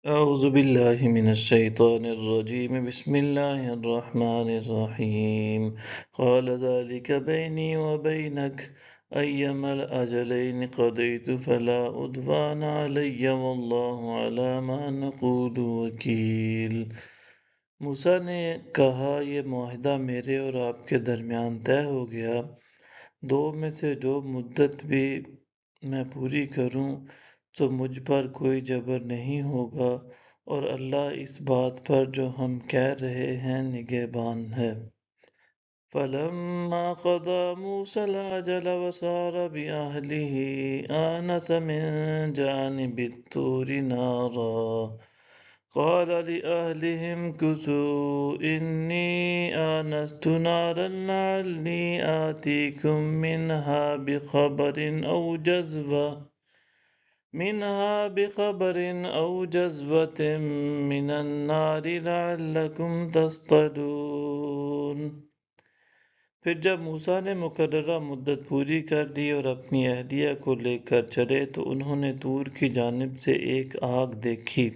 أعوذ بالله من الشيطان الرجيم بسم الله الرحمن الرحيم قال ذلك بيني وبينك أيما الأجلين قضيت فلا عدوان علي والله على ما نقول وكيل۔ موسیٰ نے کہا یہ معاہدہ میرے اور آپ کے درمیان طے ہو گیا، دو میں سے جو مدت بھی میں پوری کروں تو مجھ پر کوئی جبر نہیں ہوگا، اور اللہ اس بات پر جو ہم کہہ رہے ہیں نگہبان ہے۔ فَلَمَّا قَضَىٰ مُوسَى الْأَجَلَ وَسَارَ بِأَهْلِهِ آنَسَ مِن جَانِبِ الطُّورِ نَارًا قال لأهلهم كثوا إني آنست نارا لعلي آتيكم منها بخبر أو جذوة من النار لعلكم تصطلون۔ پھر جب موسیٰ نے مقررہ مدت پوری کر دی اور اپنی اہلیہ کو لے کر چلے تو انہوں نے طور کی جانب سے ایک آگ دیکھی۔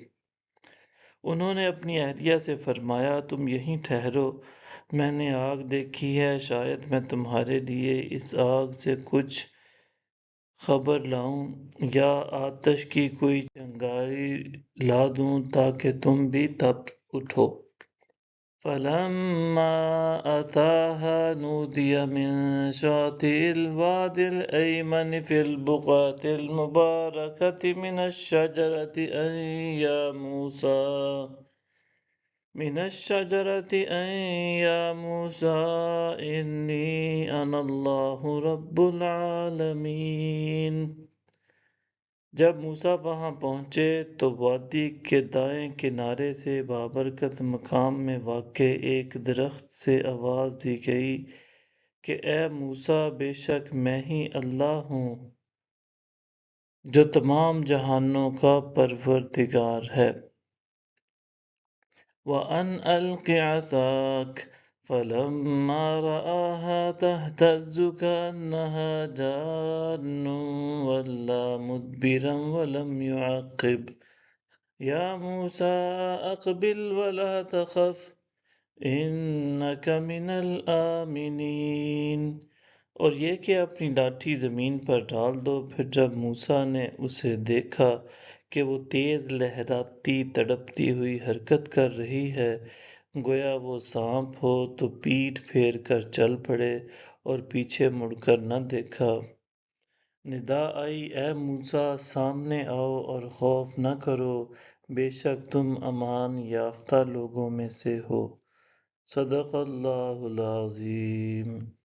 انہوں نے اپنی اہلیہ سے فرمایا تم یہیں ٹھہرو، میں نے آگ دیکھی ہے، شاید میں تمہارے لیے اس آگ سے کچھ خبر لاؤں یا آتش کی کوئی چنگاری لا دوں تاکہ تم بھی تپ اٹھو۔ فَلَمَّا أَتَاهَا نُودِيَ مِن شَاطِئِ الْوَادِ الْأَيْمَنِ فِي الْبُقْعَةِ الْمُبَارَكَةِ مِنَ الشَّجَرَةِ أَن يَا مُوسَىٰ إِنِّي أَنَا اللَّهُ رَبُّ الْعَالَمِينَ۔ جب موسیٰ وہاں پہنچے تو وادی کے دائیں کنارے سے بابرکت مقام میں واقع ایک درخت سے آواز دی گئی کہ اے موسیٰ، بے شک میں ہی اللہ ہوں جو تمام جہانوں کا پروردگار ہے۔ وَأَنْ أَلْقِ عَصَاكَ فَلَمَّا رَآهَا تَهْتَزُّ كَأَنَّهَا جَانٌّ وَلَّىٰ مُدْبِرًا وَلَمْ يُعَقِّبْ يَا مُوسَىٰ أَقْبِلْ وَلَا تَخَفْ إِنَّكَ مِنَ الْآمِنِينَ۔ اور یہ کہ اپنی لاٹھی زمین پر ڈال دو۔ پھر جب موسیٰ نے اسے دیکھا کہ وہ تیز لہراتی تڑپتی ہوئی حرکت کر رہی ہے گویا وہ سانپ ہو تو پیٹھ پھیر کر چل پڑے اور پیچھے مڑ کر نہ دیکھا۔ ندا آئی اے موسیٰ سامنے آؤ اور خوف نہ کرو، بے شک تم امان یافتہ لوگوں میں سے ہو۔ صدق اللہ العظیم۔